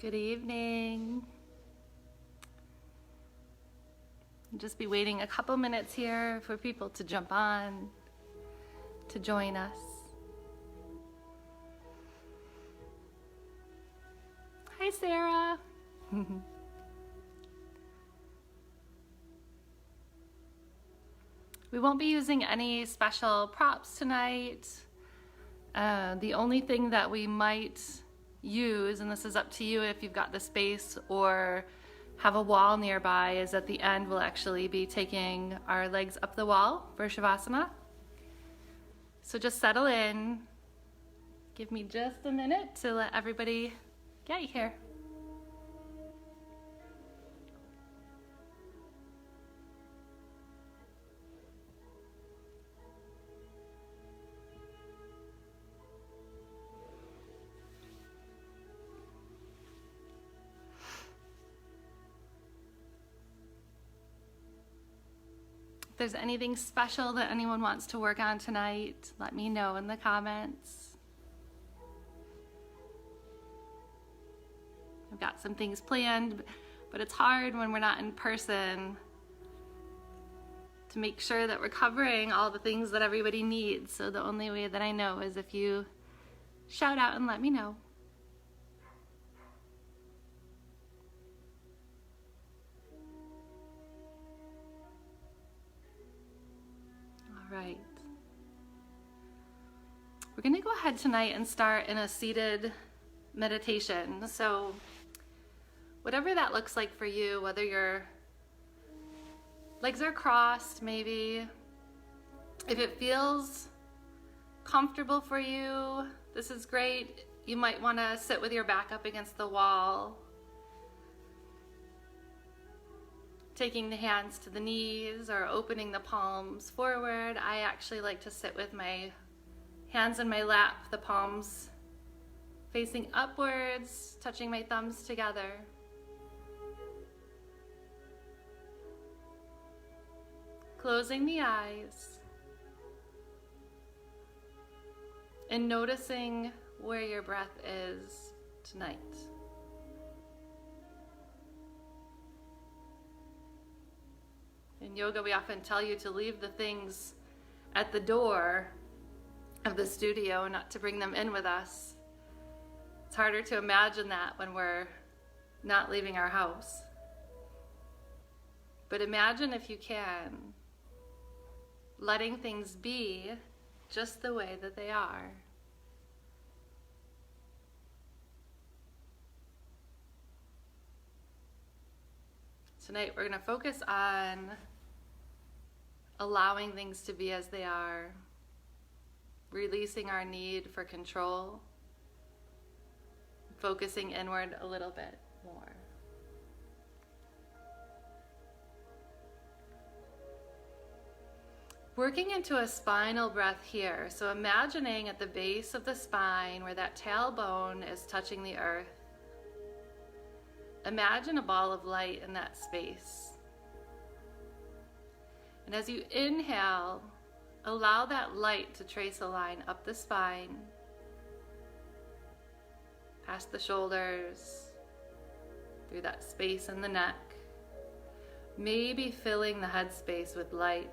Good evening. I'll just be waiting a couple minutes here for people to jump on, to join us. Hi, Sarah. We won't be using any special props tonight. The only thing that we might use, and this is up to you if you've got the space or have a wall nearby, is at the end we'll actually be taking our legs up the wall for Shavasana. So just settle in. Give me just a minute to let everybody get here. If there's anything special that anyone wants to work on tonight, let me know in the comments. I've got some things planned, but it's hard when we're not in person to make sure that we're covering all the things that everybody needs. So the only way that I know is if you shout out and let me know. Right. We're going to go ahead tonight and start in a seated meditation. So whatever that looks like for you, whether your legs are crossed, maybe, if it feels comfortable for you, this is great. You might want to sit with your back up against the wall, taking the hands to the knees or opening the palms forward. I actually like to sit with my hands in my lap, the palms facing upwards, touching my thumbs together. Closing the eyes and noticing where your breath is tonight. In yoga, we often tell you to leave the things at the door of the studio, not to bring them in with us. It's harder to imagine that when we're not leaving our house. But imagine, if you can, letting things be just the way that they are. Tonight, we're going to focus on allowing things to be as they are, releasing our need for control, focusing inward a little bit more. Working into a spinal breath here. So imagining at the base of the spine where that tailbone is touching the earth. Imagine a ball of light in that space. And as you inhale, allow that light to trace a line up the spine, past the shoulders, through that space in the neck, maybe filling the head space with light.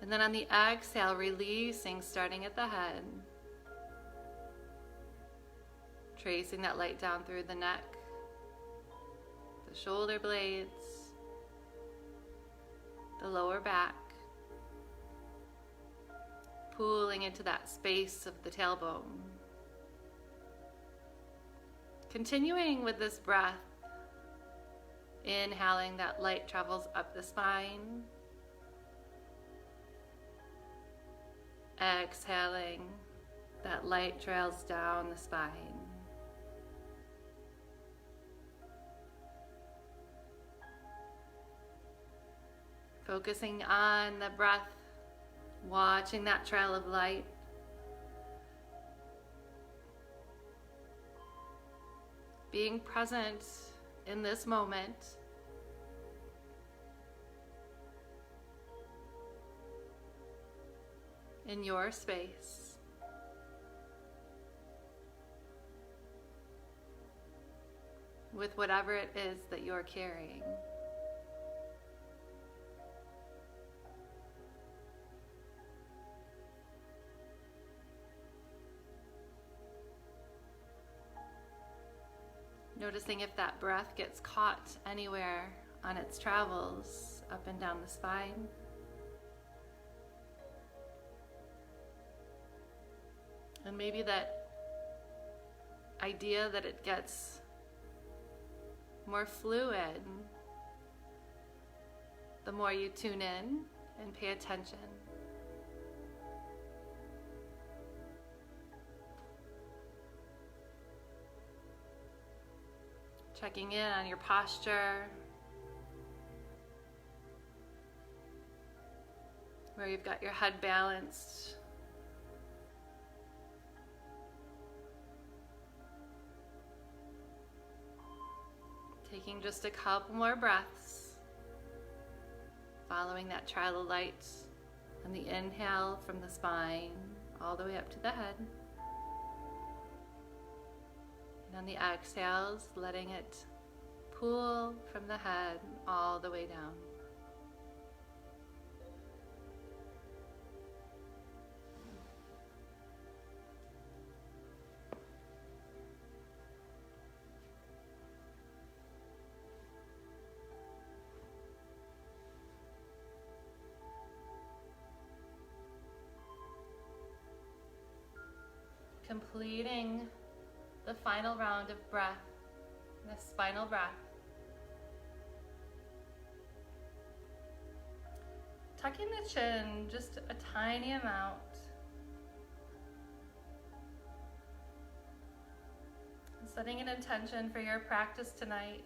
And then on the exhale, releasing, starting at the head, tracing that light down through the neck, the shoulder blades, the lower back, pulling into that space of the tailbone. Continuing with this breath, inhaling, that light travels up the spine. Exhaling, that light trails down the spine. Focusing on the breath, watching that trail of light. Being present in this moment. In your space. with whatever it is that you're carrying. Noticing if that breath gets caught anywhere on its travels up and down the spine. And maybe that idea that it gets more fluid the more you tune in and pay attention. Checking in on your posture, where you've got your head balanced. Taking just a couple more breaths, following that trail of light on the inhale from the spine all the way up to the head. And on the exhales, letting it pool from the head all the way down. Completing the final round of breath, the spinal breath. Tucking the chin just a tiny amount. And setting an intention for your practice tonight.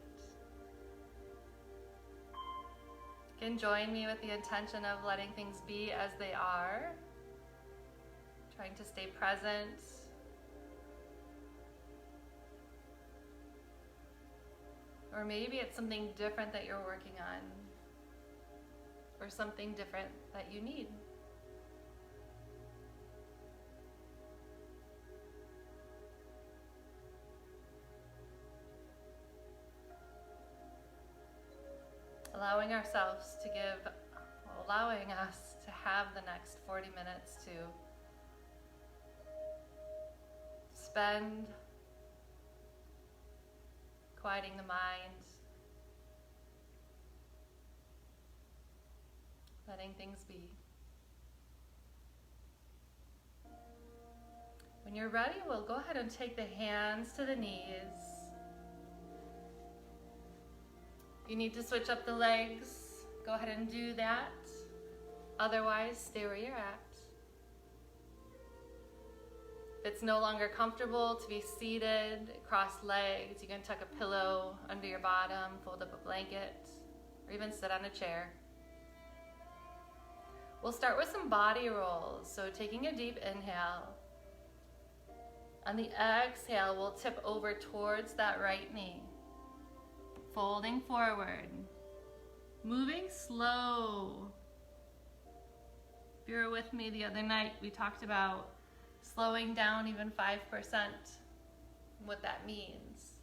You can join me with the intention of letting things be as they are. Trying to stay present. Or maybe it's something different that you're working on, or something different that you need. Allowing us to have the next 40 minutes to spend quieting the mind, letting things be. When you're ready, we'll go ahead and take the hands to the knees. You need to switch up the legs, go ahead and do that. Otherwise, stay where you're at. If it's no longer comfortable to be seated, cross legs, you can tuck a pillow under your bottom, fold up a blanket, or even sit on a chair. We'll start with some body rolls. So taking a deep inhale. On the exhale, we'll tip over towards that right knee. Folding forward. Moving slow. If you were with me the other night, we talked about slowing down even 5%, what that means.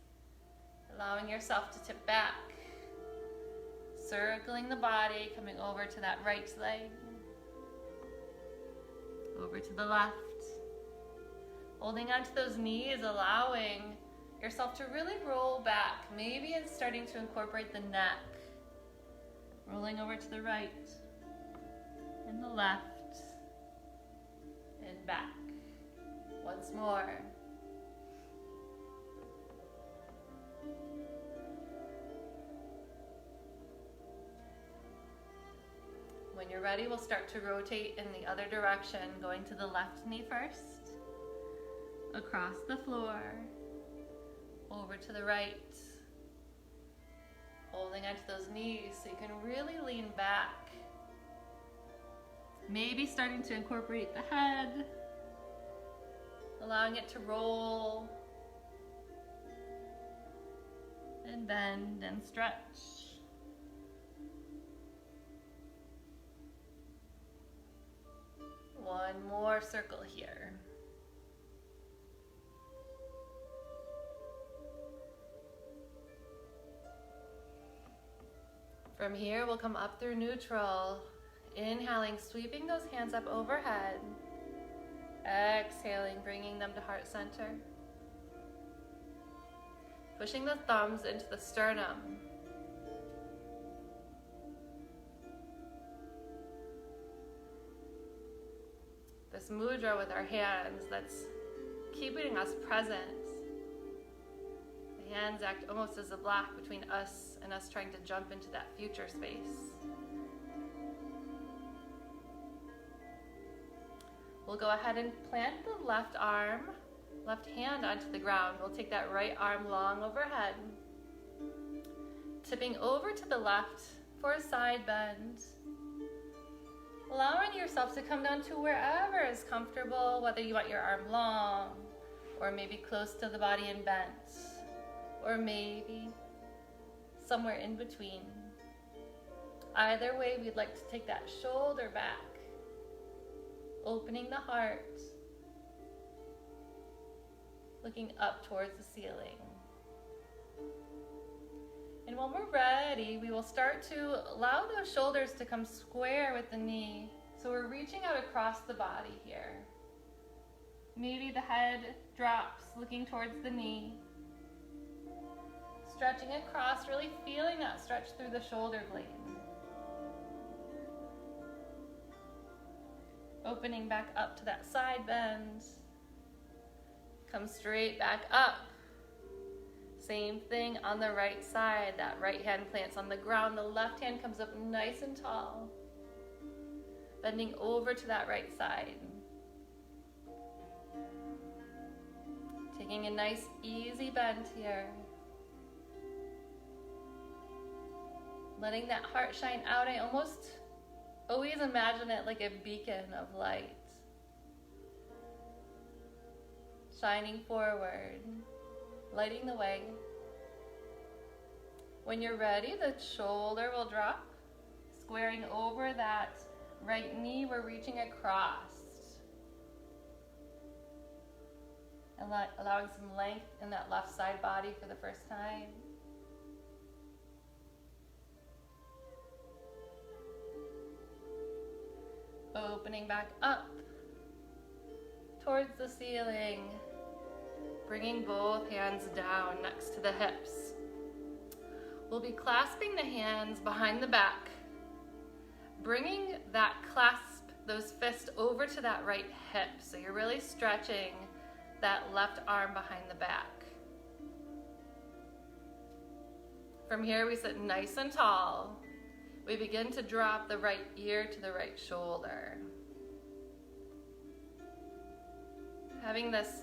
Allowing yourself to tip back. Circling the body, coming over to that right leg. Over to the left. Holding onto those knees, allowing yourself to really roll back. Maybe it's starting to incorporate the neck. Rolling over to the right and the left and back. Once more. When you're ready, we'll start to rotate in the other direction, going to the left knee first, across the floor, over to the right, holding onto those knees so you can really lean back. Maybe starting to incorporate the head, allowing it to roll and bend and stretch. One more circle here. From here, we'll come up through neutral. Inhaling, sweeping those hands up overhead. Exhaling, bringing them to heart center. Pushing the thumbs into the sternum. This mudra with our hands that's keeping us present. The hands act almost as a block between us and us trying to jump into that future space. We'll go ahead and plant the left hand onto the ground. We'll take that right arm long overhead. Tipping over to the left for a side bend. Allowing yourself to come down to wherever is comfortable, whether you want your arm long, or maybe close to the body and bent, or maybe somewhere in between. Either way, we'd like to take that shoulder back, opening the heart, looking up towards the ceiling. And when we're ready, we will start to allow those shoulders to come square with the knee. So we're reaching out across the body here. Maybe the head drops, looking towards the knee. Stretching across, really feeling that stretch through the shoulder blade. Opening back up to that side bend. Come straight back up. Same thing on the right side. That right hand plants on the ground. The left hand comes up nice and tall. Bending over to that right side. Taking a nice easy bend here. Letting that heart shine out. I almost always imagine it like a beacon of light. Shining forward, lighting the way. When you're ready, the shoulder will drop, squaring over that right knee. We're reaching across. Allowing some length in that left side body for the first time. Opening back up towards the ceiling. Bringing both hands down next to the hips. We'll be clasping the hands behind the back. Bringing that clasp, those fists over to that right hip. So you're really stretching that left arm behind the back. From here we sit nice and tall. We begin to drop the right ear to the right shoulder. Having this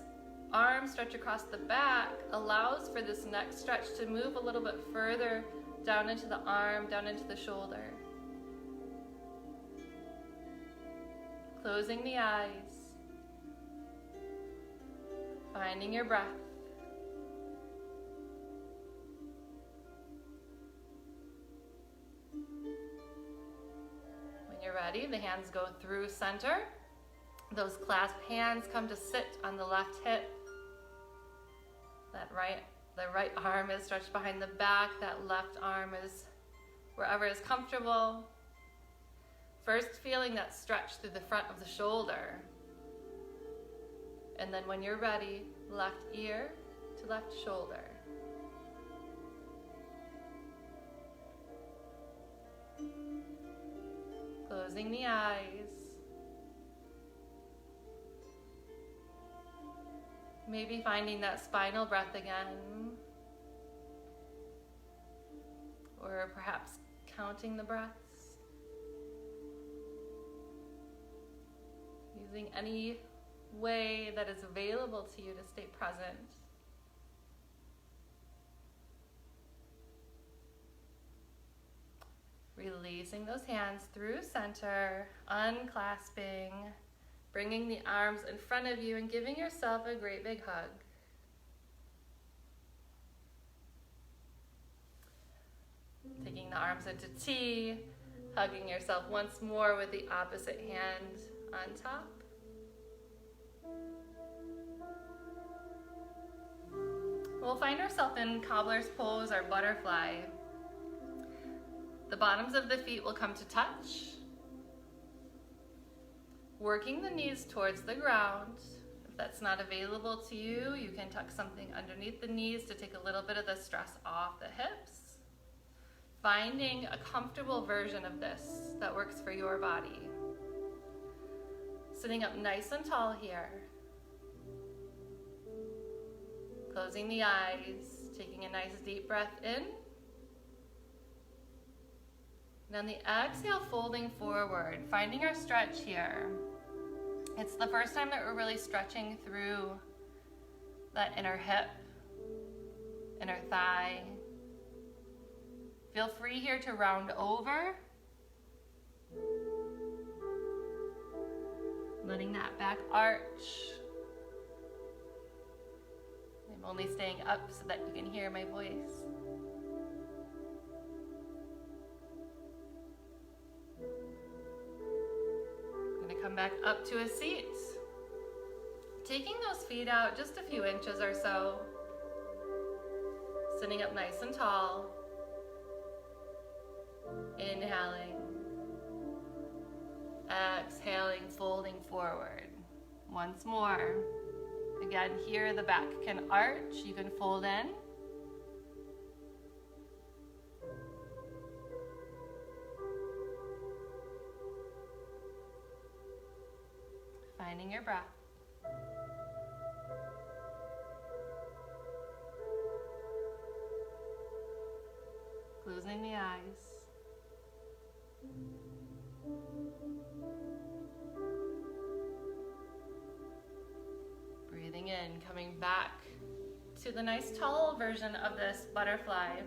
arm stretch across the back allows for this neck stretch to move a little bit further down into the arm, down into the shoulder. Closing the eyes. Finding your breath. When you're ready, the hands go through center. Those clasped hands come to sit on the left hip. The right arm is stretched behind the back. That left arm is wherever is comfortable. First feeling that stretch through the front of the shoulder. And then when you're ready, left ear to left shoulder. Closing the eyes. Maybe finding that spinal breath again. Or perhaps counting the breaths. Using any way that is available to you to stay present. Releasing those hands through center, unclasping, bringing the arms in front of you and giving yourself a great big hug. Taking the arms into T, hugging yourself once more with the opposite hand on top. We'll find ourselves in cobbler's pose or butterfly. The bottoms of the feet will come to touch. Working the knees towards the ground. If that's not available to you, you can tuck something underneath the knees to take a little bit of the stress off the hips. Finding a comfortable version of this that works for your body. Sitting up nice and tall here. Closing the eyes, taking a nice deep breath in. And on the exhale, folding forward, finding our stretch here. It's the first time that we're really stretching through that inner hip, inner thigh. Feel free here to round over. Letting that back arch. I'm only staying up so that you can hear my voice. Come back up to a seat. Taking those feet out just a few inches or so. Sitting up nice and tall. Inhaling. Exhaling, folding forward. Once more. Again, here the back can arch. You can fold in. Finding your breath. Closing the eyes. Breathing in, coming back to the nice tall version of this butterfly.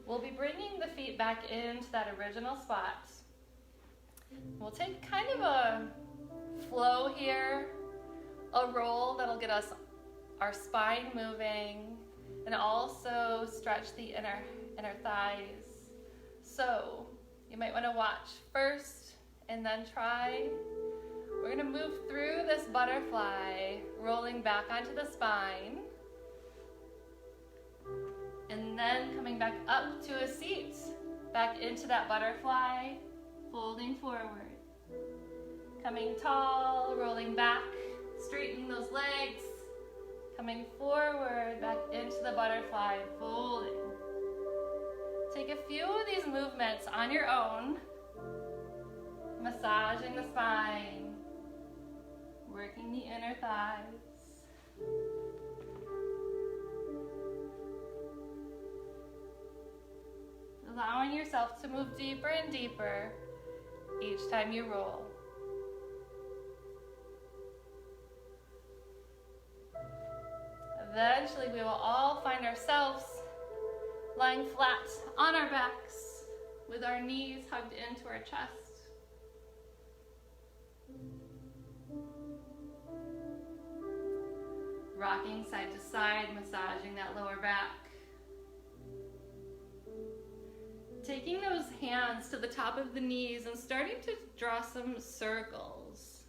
We'll be bringing the feet back into that original spot. We'll take kind of a flow here, a roll that'll get us our spine moving and also stretch the inner thighs. So you might want to watch first and then try. We're going to move through this butterfly, rolling back onto the spine and then coming back up to a seat, back into that butterfly, folding forward. Coming tall, rolling back, straightening those legs, coming forward, back into the butterfly, folding. Take a few of these movements on your own, massaging the spine, working the inner thighs. Allowing yourself to move deeper and deeper each time you roll. Eventually, we will all find ourselves lying flat on our backs with our knees hugged into our chest. Rocking side to side, massaging that lower back. Taking those hands to the top of the knees and starting to draw some circles.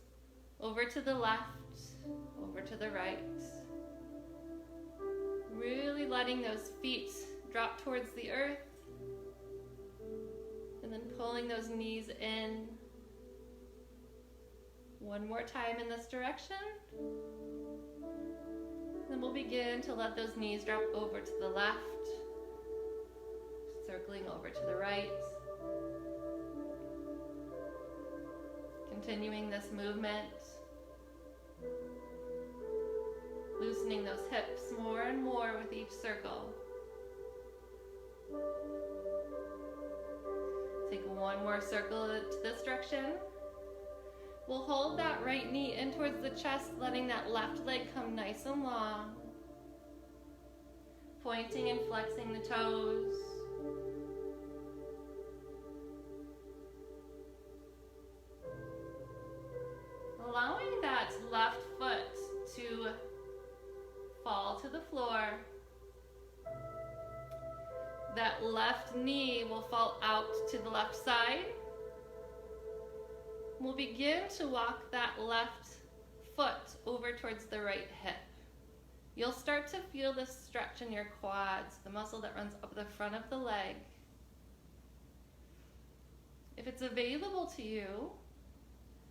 Over to the left, over to the right. Really letting those feet drop towards the earth and then pulling those knees in. One more time in this direction. Then we'll begin to let those knees drop over to the left, circling over to the right. Continuing this movement. Loosening those hips more and more with each circle. Take one more circle to this direction. We'll hold that right knee in towards the chest, letting that left leg come nice and long. Pointing and flexing the toes. Allowing that left foot to fall to the floor. That left knee will fall out to the left side. We'll begin to walk that left foot over towards the right hip. You'll start to feel this stretch in your quads, the muscle that runs up the front of the leg. If it's available to you,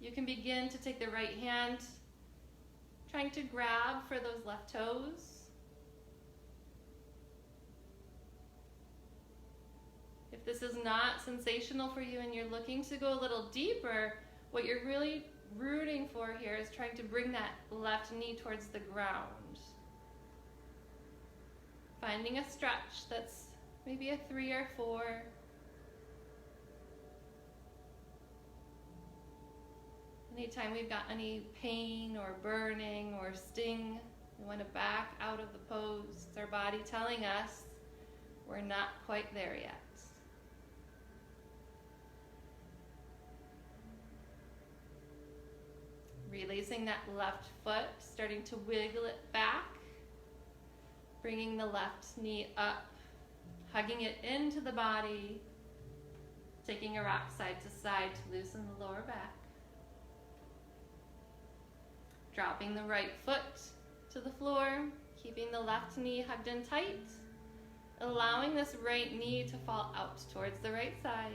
you can begin to take the right hand, trying to grab for those left toes. If this is not sensational for you and you're looking to go a little deeper, what you're really rooting for here is trying to bring that left knee towards the ground. Finding a stretch that's maybe a 3 or 4. Anytime we've got any pain or burning or sting, we want to back out of the pose. It's our body telling us we're not quite there yet. Releasing that left foot, starting to wiggle it back, bringing the left knee up, hugging it into the body, taking a rock side to side to loosen the lower back. Dropping the right foot to the floor, keeping the left knee hugged in tight, allowing this right knee to fall out towards the right side.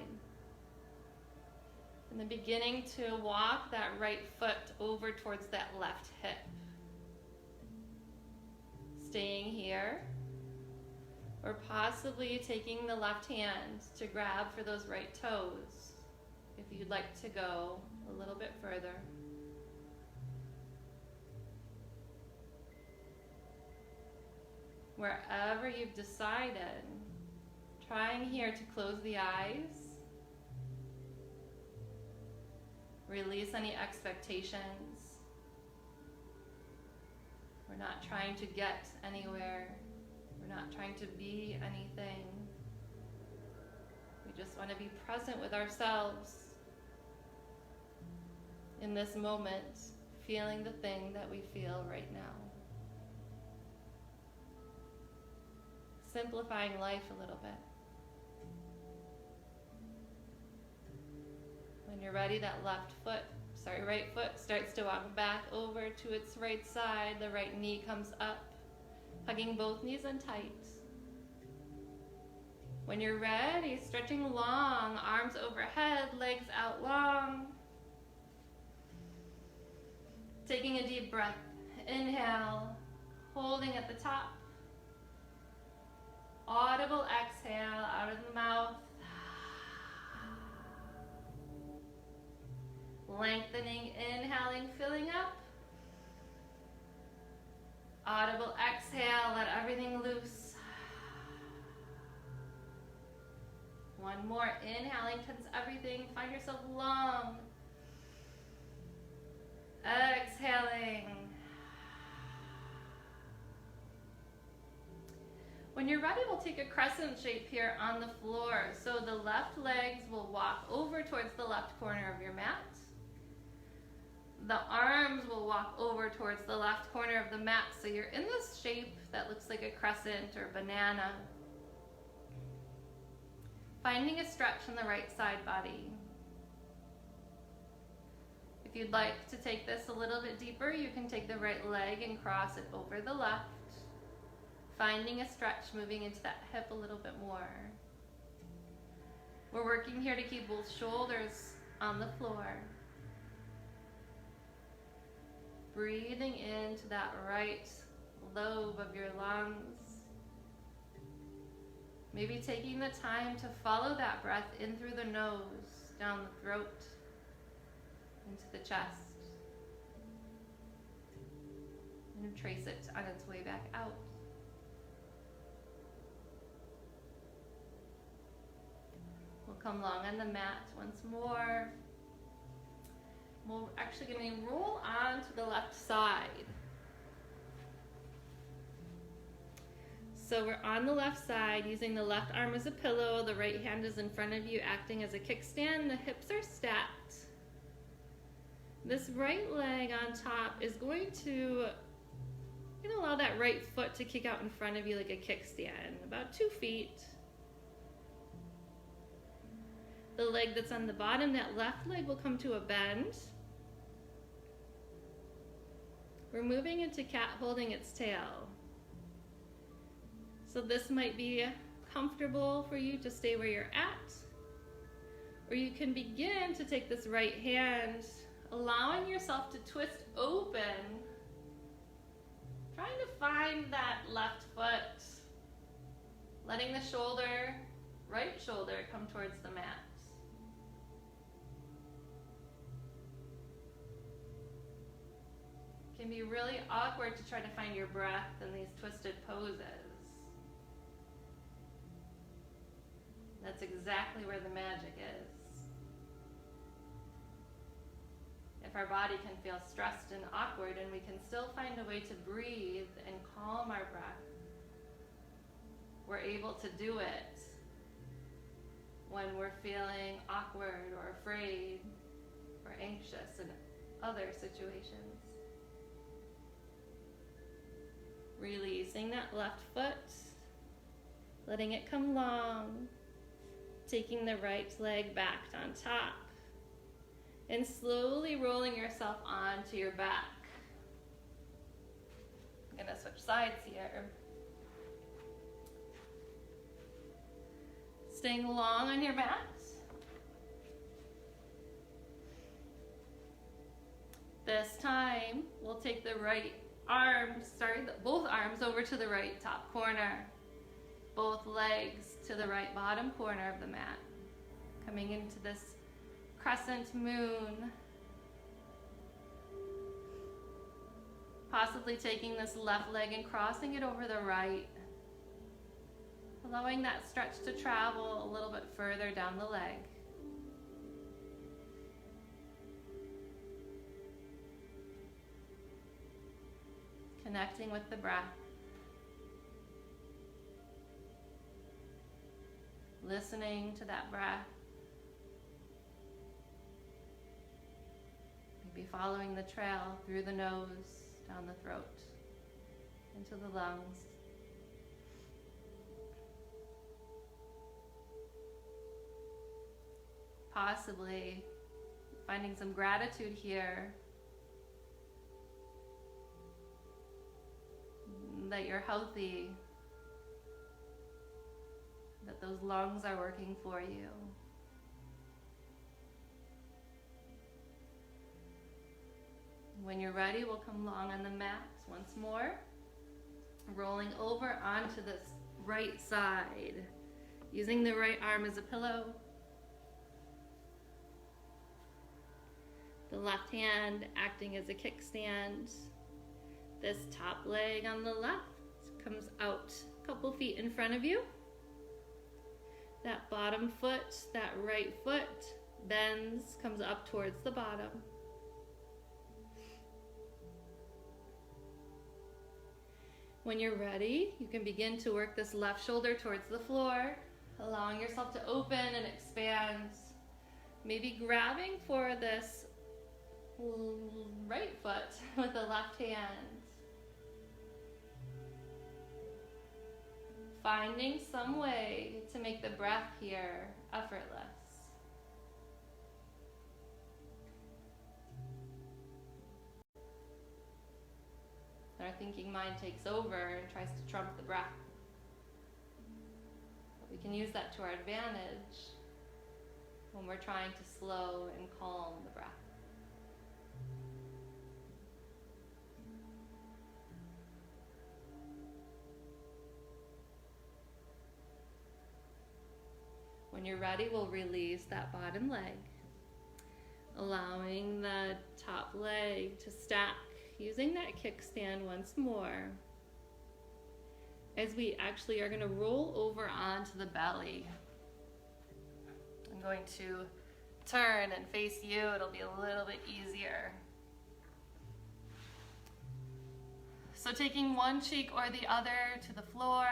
And then beginning to walk that right foot over towards that left hip. Staying here, or possibly taking the left hand to grab for those right toes if you'd like to go a little bit further. Wherever you've decided, trying here to close the eyes, release any expectations. We're not trying to get anywhere. We're not trying to be anything. We just want to be present with ourselves in this moment, feeling the thing that we feel right now. Simplifying life a little bit. When you're ready, that right foot starts to walk back over to its right side. The right knee comes up, hugging both knees in tight. When you're ready, stretching long, arms overhead, legs out long. Taking a deep breath. Inhale, holding at the top. Audible exhale out of the mouth. Lengthening, inhaling, filling up. Audible exhale, let everything loose. One more, inhaling, tense everything, find yourself long. Exhaling. When you're ready, we'll take a crescent shape here on the floor. So the left legs will walk over towards the left corner of your mat. The arms will walk over towards the left corner of the mat. So you're in this shape that looks like a crescent or banana. Finding a stretch in the right side body. If you'd like to take this a little bit deeper, you can take the right leg and cross it over the left. Finding a stretch, moving into that hip a little bit more. We're working here to keep both shoulders on the floor. Breathing into that right lobe of your lungs. Maybe taking the time to follow that breath in through the nose, down the throat, into the chest. And trace it on its way back out. We'll come long on the mat once more. We're actually going to roll on to the left side. So we're on the left side, using the left arm as a pillow, the right hand is in front of you, acting as a kickstand, the hips are stacked. This right leg on top is going to allow that right foot to kick out in front of you like a kickstand, about 2 feet. The leg that's on the bottom, that left leg will come to a bend. We're moving into cat holding its tail. So this might be comfortable for you to stay where you're at, Or you can begin to take this right hand, allowing yourself to twist open, trying to find that left foot, letting the shoulder, right shoulder, come towards the mat. It can be really awkward to try to find your breath in these twisted poses. That's exactly where the magic is. If our body can feel stressed and awkward, and we can still find a way to breathe and calm our breath, we're able to do it when we're feeling awkward or afraid or anxious in other situations. Releasing that left foot, letting it come long, taking the right leg back on top, and slowly rolling yourself onto your back. I'm gonna switch sides here. Staying long on your mat. This time, we'll take the right arms, both arms over to the right top corner. Both legs to the right bottom corner of the mat. Coming into this crescent moon. Possibly taking this left leg and crossing it over the right. Allowing that stretch to travel a little bit further down the leg. Connecting with the breath. Listening to that breath. Maybe following the trail through the nose, down the throat, into the lungs. Possibly finding some gratitude here that you're healthy, that those lungs are working for you. When you're ready, we'll come long on the mat once more, rolling over onto this right side, using the right arm as a pillow, the left hand acting as a kickstand. This top leg on the left comes out a couple feet in front of you. That bottom foot, that right foot, bends, comes up towards the bottom. When you're ready, you can begin to work this left shoulder towards the floor, allowing yourself to open and expand. Maybe grabbing for this right foot with the left hand. Finding some way to make the breath here effortless. Our thinking mind takes over and tries to trump the breath. But we can use that to our advantage when we're trying to slow and calm the breath. When you're ready, we'll release that bottom leg, allowing the top leg to stack, using that kickstand once more, as we actually are going to roll over onto the belly. I'm going to turn and face you. It'll be a little bit easier. So taking one cheek or the other to the floor,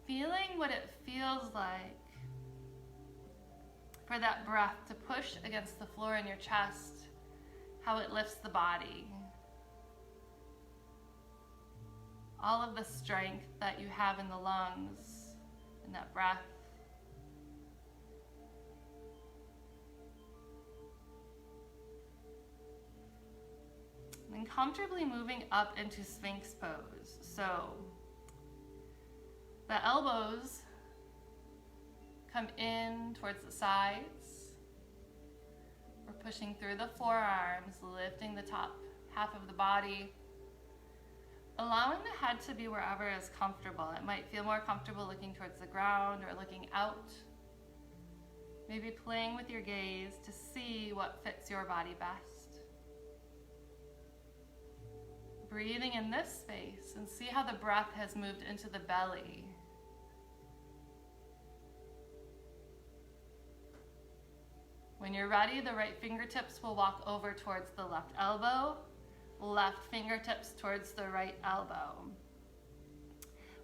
feeling what it feels like for that breath to push against the floor in your chest, how it lifts the body. All of the strength that you have in the lungs and that breath. And comfortably moving up into Sphinx pose. So the elbows come in towards the sides. We're pushing through the forearms, lifting the top half of the body. Allowing the head to be wherever is comfortable. It might feel more comfortable looking towards the ground or looking out. Maybe playing with your gaze to see what fits your body best. Breathing in this space and see how the breath has moved into the belly. When you're ready, the right fingertips will walk over towards the left elbow, left fingertips towards the right elbow.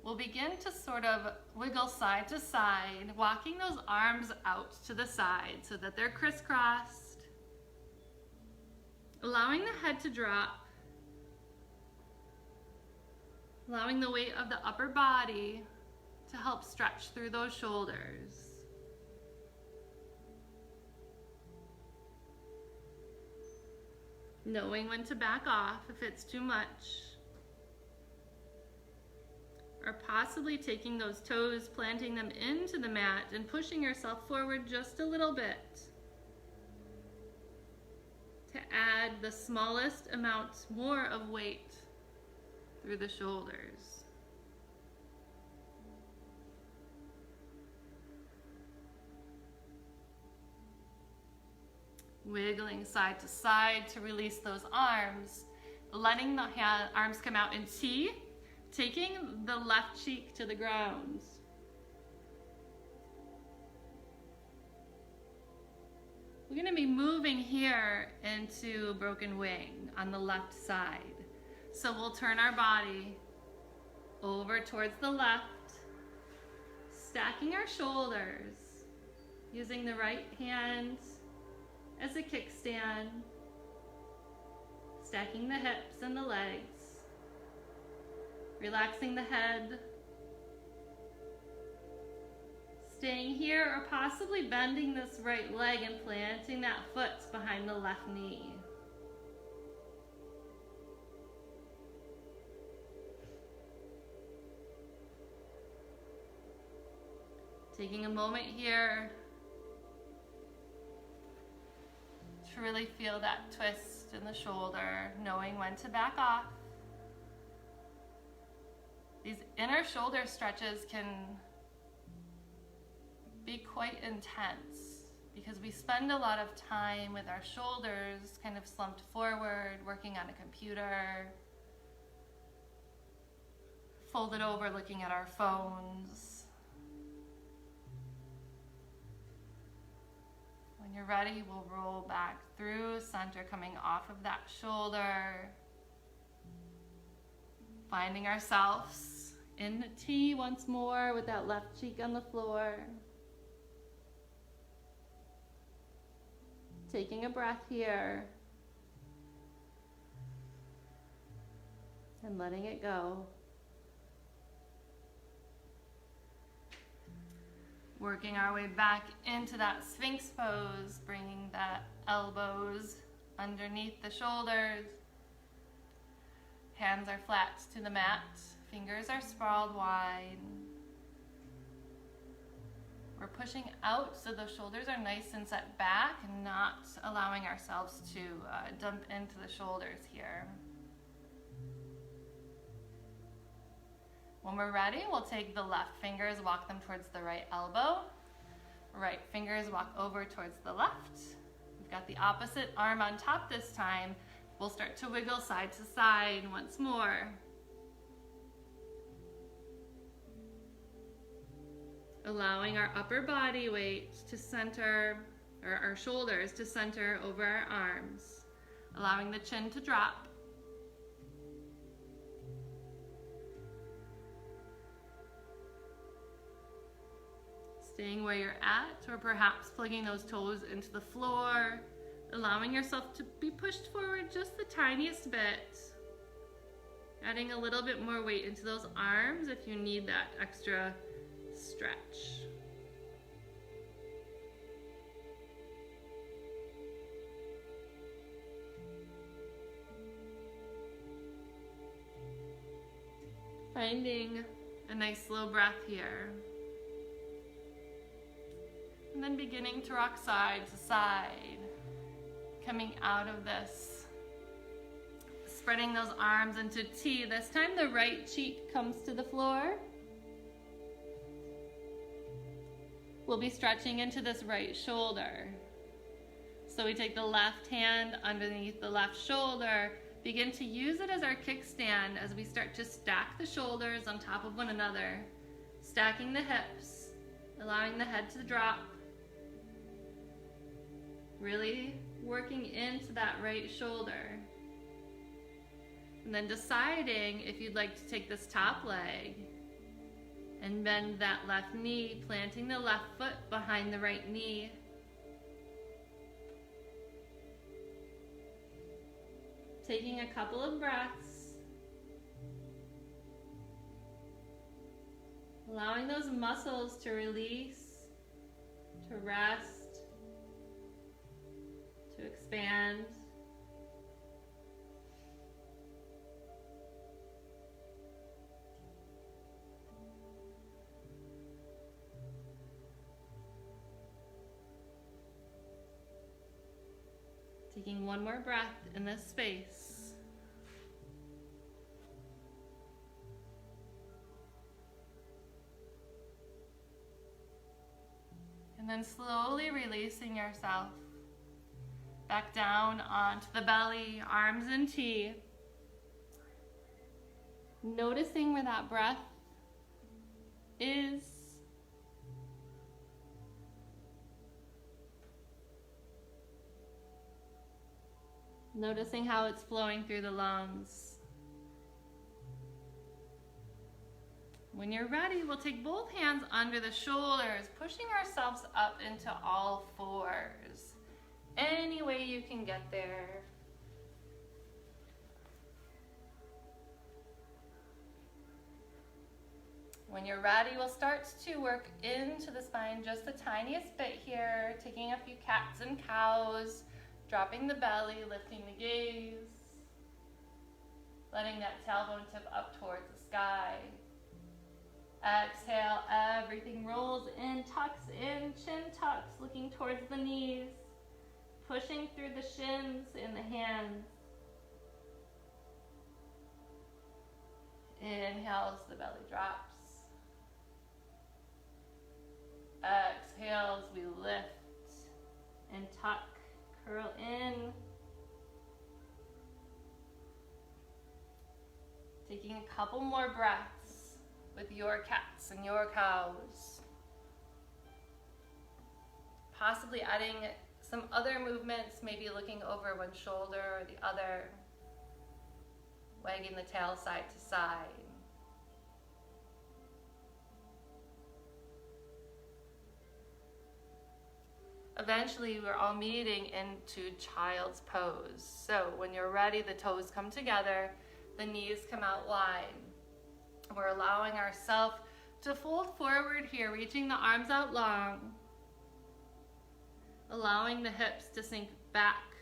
We'll begin to sort of wiggle side to side, walking those arms out to the side so that they're crisscrossed. Allowing the head to drop. Allowing the weight of the upper body to help stretch through those shoulders. Knowing when to back off if it's too much. Or possibly taking those toes, planting them into the mat and pushing yourself forward just a little bit to add the smallest amount more of weight through the shoulders. Wiggling side to side to release those arms, letting the arms come out in T. Taking the left cheek to the ground. We're going to be moving here into broken wing on the left side. So we'll turn our body over towards the left, stacking our shoulders, using the right hand as a kickstand, stacking the hips and the legs. Relaxing the head, staying here or possibly bending this right leg and planting that foot behind the left knee. Taking a moment here to really feel that twist in the shoulder, knowing when to back off. These inner shoulder stretches can be quite intense because we spend a lot of time with our shoulders kind of slumped forward, working on a computer, folded over looking at our phones. When you're ready, we'll roll back through center, coming off of that shoulder. Finding ourselves in T once more with that left cheek on the floor. Taking a breath here. And letting it go. Working our way back into that Sphinx pose, bringing the elbows underneath the shoulders. Hands are flat to the mat, fingers are sprawled wide. We're pushing out so the shoulders are nice and set back and not allowing ourselves to dump into the shoulders here. When we're ready, we'll take the left fingers, walk them towards the right elbow. Right fingers walk over towards the left. We've got the opposite arm on top this time. We'll start to wiggle side to side once more. Allowing our upper body weight to center, or our shoulders to center over our arms. Allowing the chin to drop. Staying where you're at, or perhaps plugging those toes into the floor. Allowing yourself to be pushed forward just the tiniest bit. Adding a little bit more weight into those arms if you need that extra stretch. Finding a nice slow breath here. then beginning to rock side to side. Coming out of this. Spreading those arms into T. This time the right cheek comes to the floor. We'll be stretching into this right shoulder. So we take the left hand underneath the left shoulder, begin to use it as our kickstand as we start to stack the shoulders on top of one another, stacking the hips, allowing the head to drop, really working into that right shoulder. And then deciding if you'd like to take this top leg and bend that left knee, planting the left foot behind the right knee. Taking a couple of breaths. Allowing those muscles to release, to rest, to expand. Taking one more breath in this space. And then slowly releasing yourself back down onto the belly, arms in T. Noticing where that breath is. Noticing how it's flowing through the lungs. When you're ready, we'll take both hands under the shoulders, pushing ourselves up into all fours. Any way you can get there. When you're ready, we'll start to work into the spine just the tiniest bit here, taking a few cats and cows. Dropping the belly, lifting the gaze, letting that tailbone tip up towards the sky. Exhale, everything rolls in, tucks in, chin tucks, looking towards the knees, pushing through the shins in the hands. Inhales, the belly drops. Exhales, we lift and tuck. Curl in. Taking a couple more breaths with your cats and your cows. Possibly adding some other movements, maybe looking over one shoulder or the other. Wagging the tail side to side. Eventually, we're all meeting into child's pose. So when you're ready, the toes come together, the knees come out wide. We're allowing ourselves to fold forward here, reaching the arms out long. Allowing the hips to sink back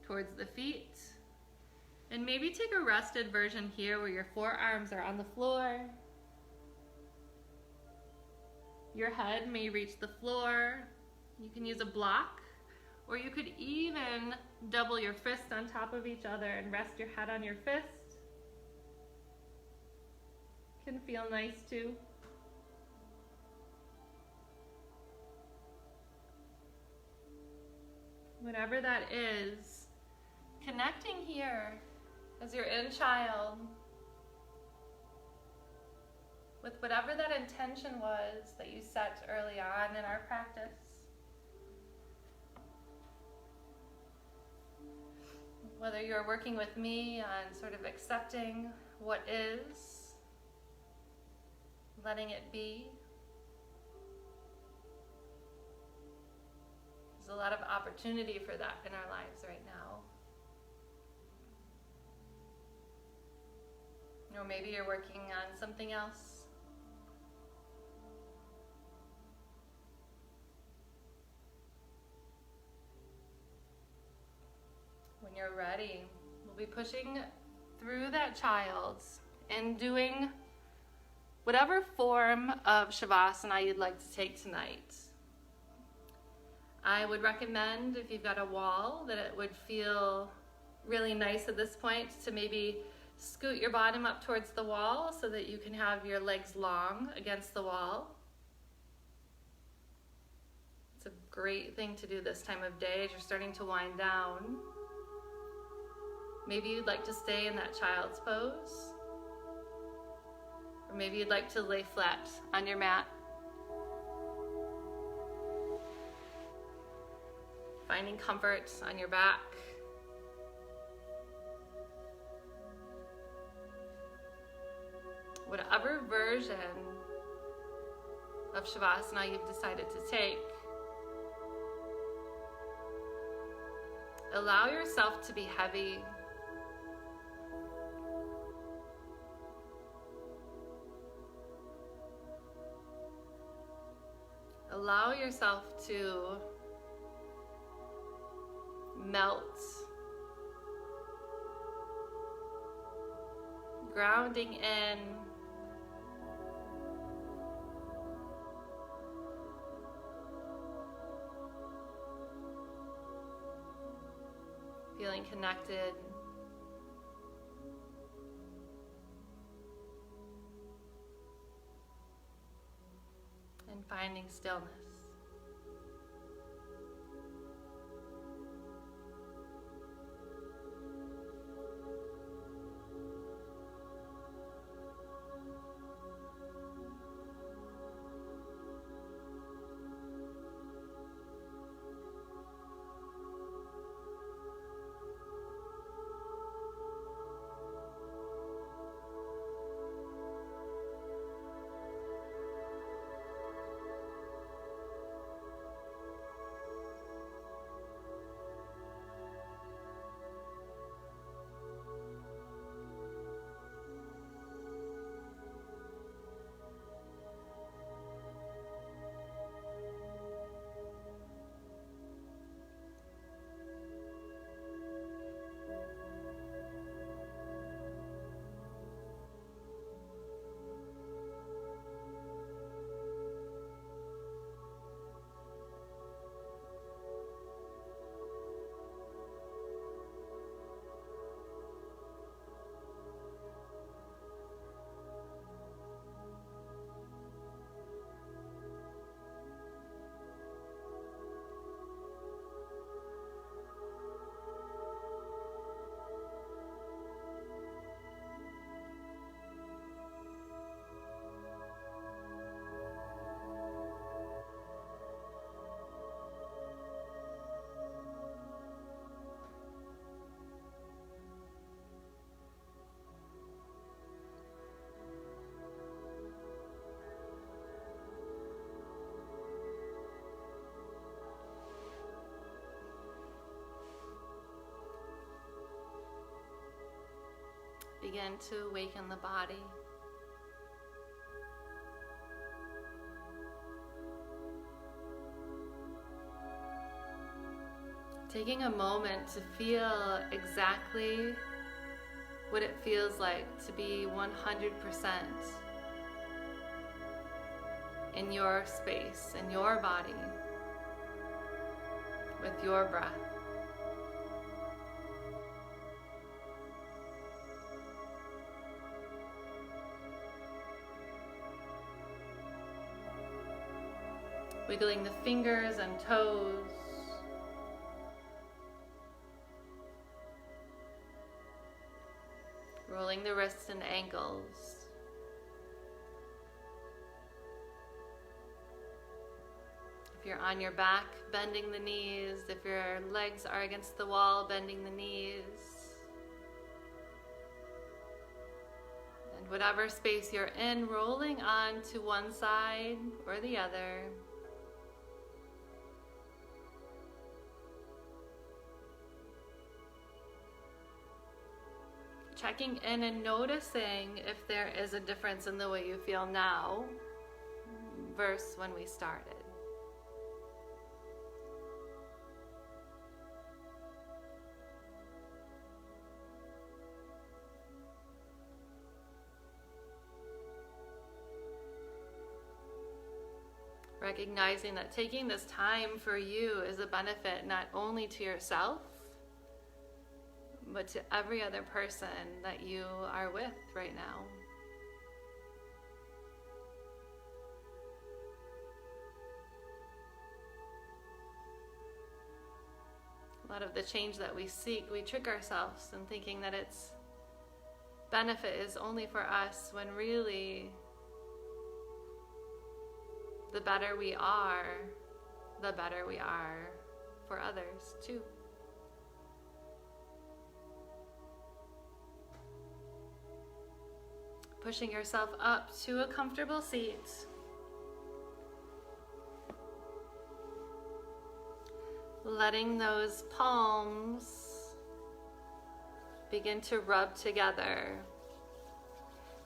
towards the feet. And maybe take a rested version here where your forearms are on the floor. Your head may reach the floor. You can use a block, or you could even double your fist on top of each other and rest your head on your fist. Can feel nice too. Whatever that is, connecting here as you're in child with whatever that intention was that you set early on in our practice. Whether you're working with me on sort of accepting what is, letting it be. There's a lot of opportunity for that in our lives right now. Or maybe you're working on something else. When you're ready, we'll be pushing through that child and doing whatever form of Shavasana you'd like to take tonight. I would recommend, if you've got a wall, that it would feel really nice at this point to maybe scoot your bottom up towards the wall so that you can have your legs long against the wall. It's a great thing to do this time of day as you're starting to wind down. Maybe you'd like to stay in that child's pose, or maybe you'd like to lay flat on your mat. Finding comfort on your back. Whatever version of Shavasana you've decided to take, allow yourself to be heavy. Allow yourself to melt, grounding in, feeling connected, and finding stillness. Begin to awaken the body. Taking a moment to feel exactly what it feels like to be 100% in your space, in your body, with your breath. Wiggling the fingers and toes. Rolling the wrists and ankles. If you're on your back, bending the knees. If your legs are against the wall, bending the knees. And whatever space you're in, rolling on to one side or the other. Checking in and noticing if there is a difference in the way you feel now versus when we started. recognizing that taking this time for you is a benefit not only to yourself, but to every other person that you are with right now. A lot of the change that we seek, we trick ourselves in thinking that its benefit is only for us, when really the better we are for others too. Pushing yourself up to a comfortable seat. Letting those palms begin to rub together,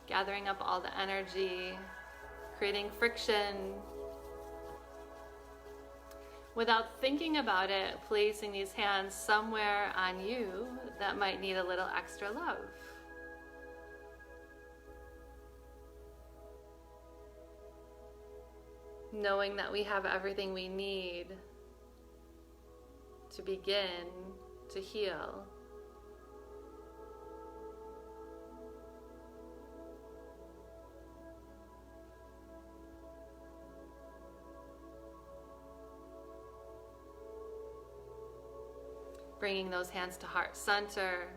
gathering up all the energy, creating friction. Without thinking about it, placing these hands somewhere on you that might need a little extra love. Knowing that we have everything we need to begin to heal. Bringing those hands to heart center,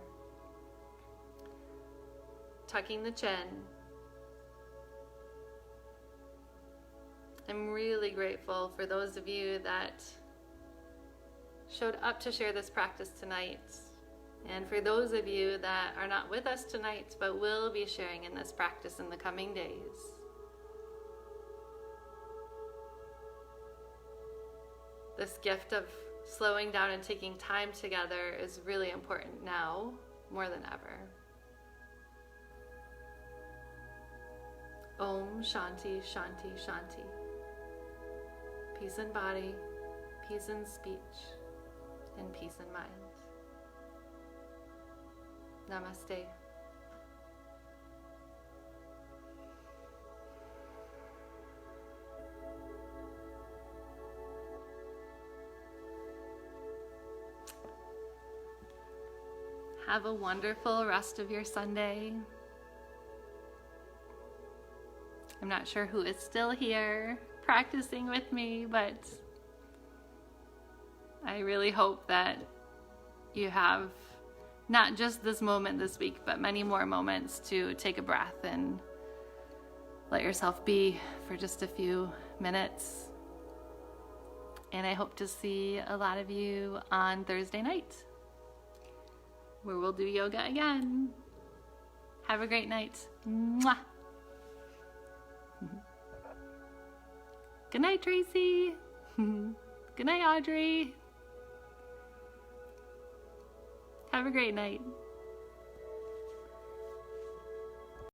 tucking the chin. I'm really grateful for those of you that showed up to share this practice tonight, and for those of you that are not with us tonight but will be sharing in this practice in the coming days. This gift of slowing down and taking time together is really important now more than ever. Om Shanti Shanti Shanti. Peace in body, peace in speech, and peace in mind. Namaste. Have a wonderful rest of your Sunday. I'm not sure who is still here practicing with me, but I really hope that you have not just this moment this week, but many more moments to take a breath and let yourself be for just a few minutes. And I hope to see a lot of you on Thursday night, where we'll do yoga again. Have a great night. Mwah. Good night, Tracy. Good night, Audrey. Have a great night.